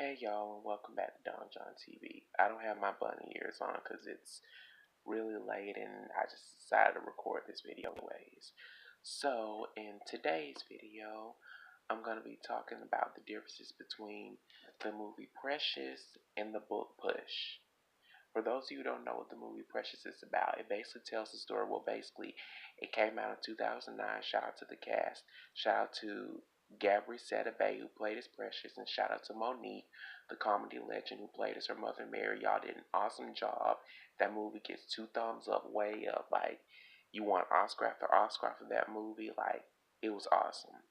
Hey y'all, and welcome back to Don John TV. I don't have my bunny ears on because it's really late and I just decided to record this video anyways. So, in today's video, I'm going to be talking about the differences between the movie Precious and the book Push. For those of you who don't know what the movie Precious is about, it basically tells the story. Well, basically, it came out in 2009. Shout out to the cast. Shout out to Gabri Sadabay, who played as Precious, and shout out to Monique, the comedy legend, who played as her mother, Mary. Y'all did an awesome job. That movie gets 2 thumbs up, way up. Like, you want Oscar after Oscar for that movie. Like, it was awesome.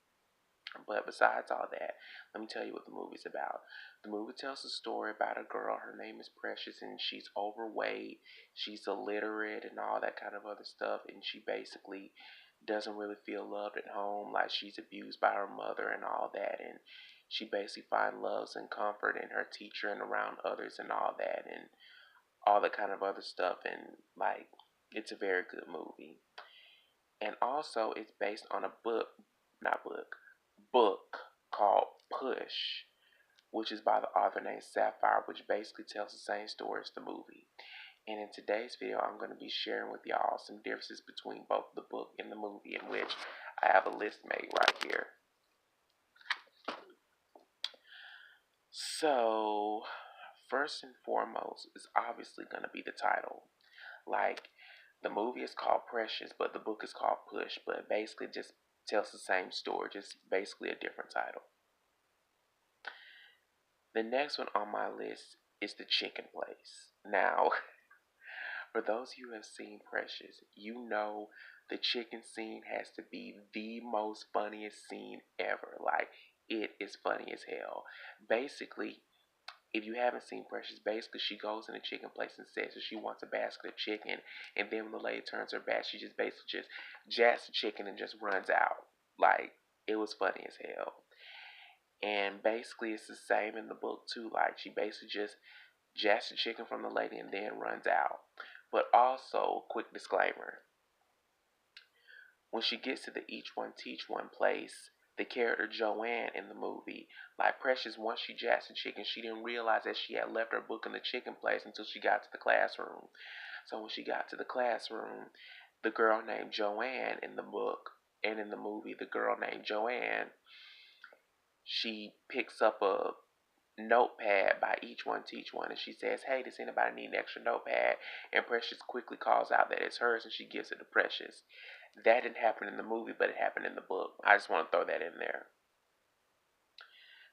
But besides all that, let me tell you what the movie's about. The movie tells a story about a girl. Her name is Precious, and she's overweight. She's illiterate and all that kind of other stuff. And she basically doesn't really feel loved at home. Like, she's abused by her mother and all that. And she basically finds love and comfort in her teacher and around others and all that. And all that kind of other stuff. And, like, it's a very good movie. And also, it's based on a book called Push, which is by the author named Sapphire, which basically tells the same story as the movie. And in today's video, I'm going to be sharing with y'all some differences between both the book and the movie, in which I have a list made right here. So, first and foremost is obviously going to be the title. Like, the movie is called Precious, but the book is called Push, but it basically just tells the same story, just basically a different title. The next one on my list is the chicken place. Now, for those of you who have seen Precious, you know the chicken scene has to be the most funniest scene ever. Like, it is funny as hell. Basically, if you haven't seen Precious, basically she goes in the chicken place and says that she wants a basket of chicken, and then when the lady turns her back, she just basically just jacks the chicken and just runs out. Like, it was funny as hell. And basically it's the same in the book too. Like, she basically just jacks the chicken from the lady and then runs out. But also, quick disclaimer, when she gets to the each one teach one place, the character Joanne in the movie, like Precious, once she jacks the chicken, she didn't realize that she had left her book in the chicken place until she got to the classroom. So when she got to the classroom, the girl named Joanne in the book and in the movie, the girl named Joanne, she picks up a notepad by each one teach one, and she says, hey, does anybody need an extra notepad? And Precious quickly calls out that it's hers, and she gives it to Precious. That didn't happen in the movie, but it happened in the book. I just want to throw that in there.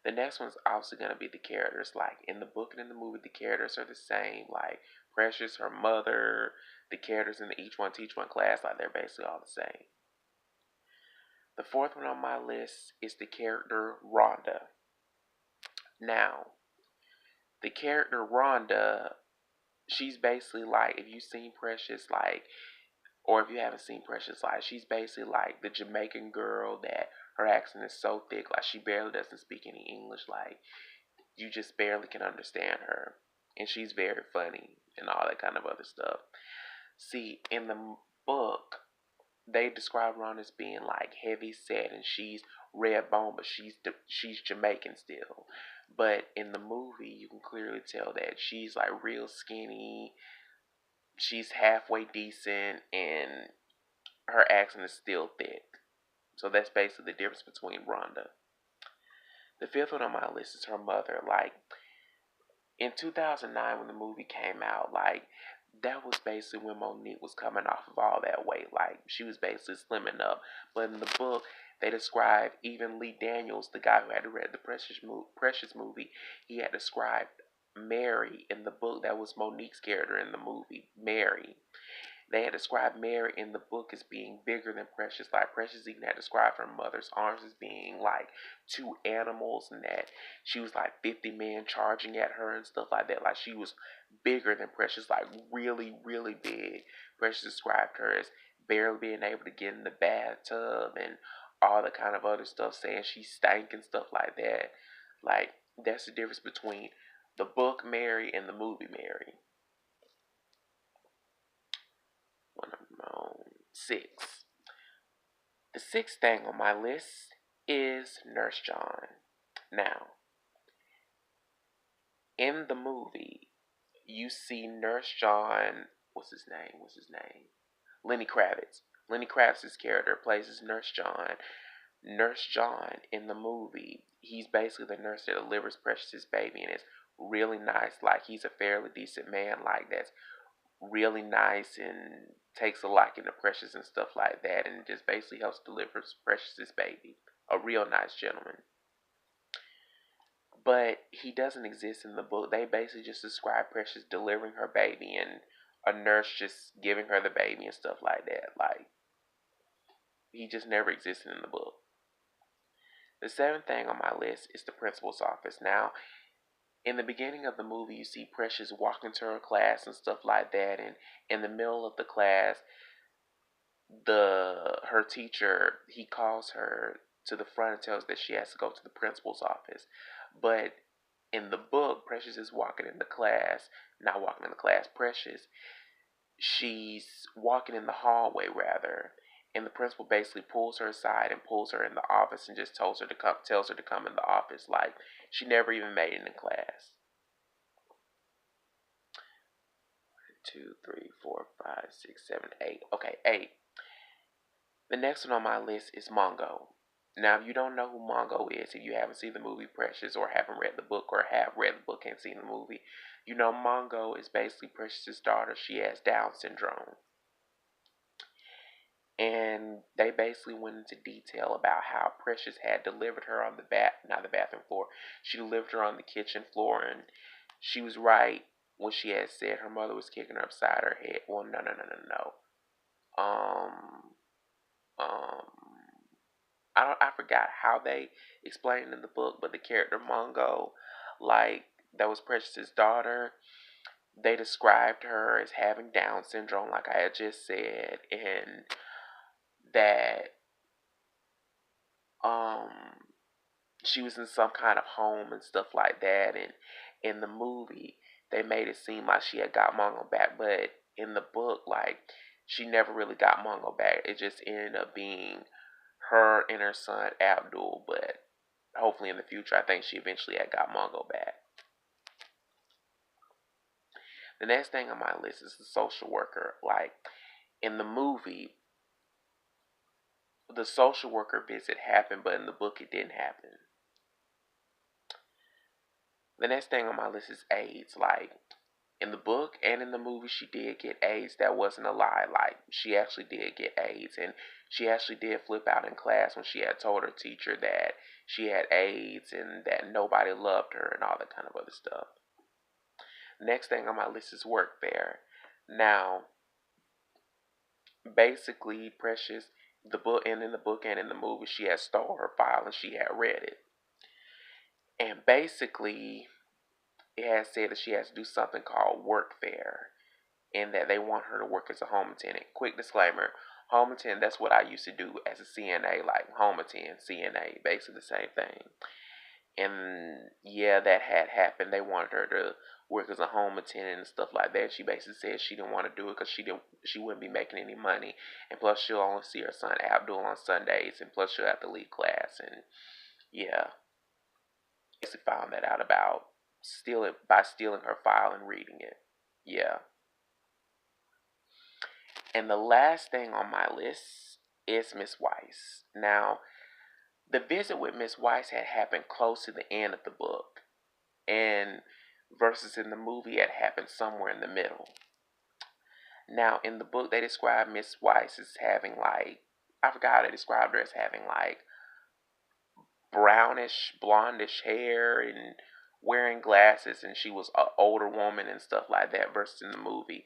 The next one's obviously going to be the characters. Like, in the book and in the movie, the characters are the same. Like, Precious, her mother, the characters in the each one teach one class, like, they're basically all the same. The fourth one on my list is the character Rhonda. Now, the character Rhonda, she's basically like, if you've seen Precious, like, or if you haven't seen Precious, like, she's basically like the Jamaican girl that her accent is so thick, like, she barely doesn't speak any English. Like, you just barely can understand her. And she's very funny and all that kind of other stuff. See, in the book, they describe Ron as being like heavy set, and she's red bone, but she's Jamaican still. But in the movie, you can clearly tell that she's like real skinny. She's halfway decent, and her accent is still thick. So that's basically the difference between Rhonda. The fifth one on my list is her mother. Like, in 2009 when the movie came out, like, that was basically when Monique was coming off of all that weight. Like, she was basically slimming up. But in the book, they described even Lee Daniels, the guy who had read the Precious movie, he had described Mary in the book. That was Monique's character in the movie, Mary. They had described Mary in the book as being bigger than Precious. Like, Precious even had described her mother's arms as being like two animals, and that she was like 50 men charging at her and stuff like that. Like, she was bigger than Precious, like really, really big. Precious described her as barely being able to get in the bathtub and all the kind of other stuff, saying she stank and stuff like that. Like, that's the difference between the book Mary and the movie Mary. Six. The sixth thing on my list is Nurse John. Now, In the movie, you see Nurse John. What's his name? What's his name? Lenny Kravitz. Lenny Kravitz's character plays as Nurse John. Nurse John in the movie, he's basically the nurse that delivers Precious's baby, and it's really nice. Like, he's a fairly decent man, like, that's really nice and takes a liking to Precious and stuff like that, and just basically helps deliver Precious's baby. A real nice gentleman. But he doesn't exist in the book. They basically just describe Precious delivering her baby and a nurse just giving her the baby and stuff like that. Like, he just never existed in the book. The seventh thing on my list is the principal's office. Now, in the beginning of the movie, you see Precious walk into her class and stuff like that, and in the middle of the class, her teacher, he calls her to the front and tells her that she has to go to the principal's office. But in the book, Precious is walking in the class, not walking in the class, Precious, she's walking in the hallway rather, and the principal basically pulls her aside and pulls her in the office and just tells her to come in the office, like she never even made it in class. 2, 3, 4, 5, 6, 7, 8. Okay, 8. The next one on my list is Mongo. Now, if you don't know who Mongo is, if you haven't seen the movie Precious or haven't read the book or have read the book and seen the movie, you know Mongo is basically Precious's daughter. She has Down syndrome. And they basically went into detail about how Precious had delivered her on not the bathroom floor. She delivered her on the kitchen floor, and she was right when she had said her mother was kicking her upside her head. Well, no. Um, I forgot how they explained in the book, but the character Mongo, like, that was Precious's daughter, they described her as having Down syndrome, like I had just said, and that um she was in some kind of home and stuff like that, and in the movie they made it seem like she had got Mongo back, but in the book, like, she never really got Mongo back. It just ended up being her and her son Abdul, but hopefully in the future I think she eventually had got Mongo back. The next thing on my list is the social worker. Like, in the movie, the social worker visit happened, but in the book it didn't happen. The next thing on my list is AIDS. Like, in the book and in the movie, she did get AIDS. That wasn't a lie. Like, she actually did get AIDS, and she actually did flip out in class when she had told her teacher that she had AIDS and that nobody loved her and all that kind of other stuff. Next thing on my list is workfare. Now, basically, Precious, the book and in the book and in the movie, she had stole her file and she had read it. And basically, it has said that she has to do something called workfare, and that they want her to work as a home attendant. Quick disclaimer, home attendant, that's what I used to do as a CNA, like home attendant, CNA, basically the same thing. And yeah, that had happened. They wanted her to work as a home attendant and stuff like that. She basically said she didn't want to do it because she wouldn't be making any money, and plus she'll only see her son Abdul on Sundays, and plus she'll have to leave class. And yeah, basically found that out about stealing her file and reading it. Yeah. And the last thing on my list is Miss Weiss. Now, the visit with Miss Weiss had happened close to the end of the book, and versus in the movie it happened somewhere in the middle. Now, in the book, they described Miss Weiss as having, like, I forgot how they described her, as having like brownish, blondish hair and wearing glasses, and she was an older woman and stuff like that. Versus in the movie,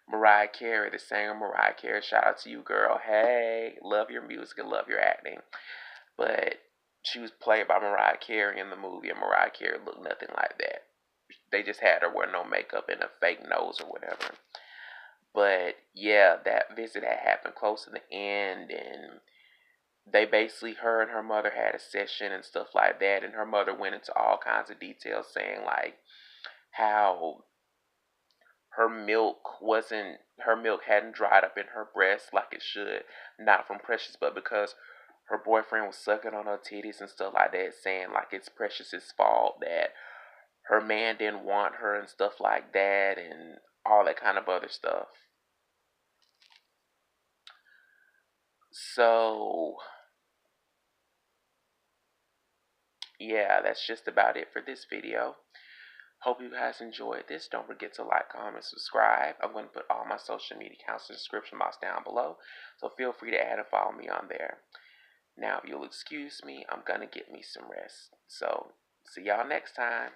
Mariah Carey, the singer Mariah Carey, shout out to you, girl. Hey, love your music and love your acting. But she was played by Mariah Carey in the movie, and Mariah Carey looked nothing like that. They just had her wear no makeup and a fake nose or whatever. But yeah, that visit had happened close to the end, and they basically, her and her mother had a session and stuff like that, and her mother went into all kinds of details saying, like, how her milk hadn't dried up in her breast like it should, not from Precious, but because her boyfriend was sucking on her titties and stuff like that, saying like it's Precious's fault that her man didn't want her and stuff like that, and all that kind of other stuff. So yeah, that's just about it for this video. Hope you guys enjoyed this. Don't forget to like, comment, subscribe. I'm going to put all my social media accounts in the description box down below, so feel free to add and follow me on there. Now, if you'll excuse me, I'm going to get me some rest. So, see y'all next time.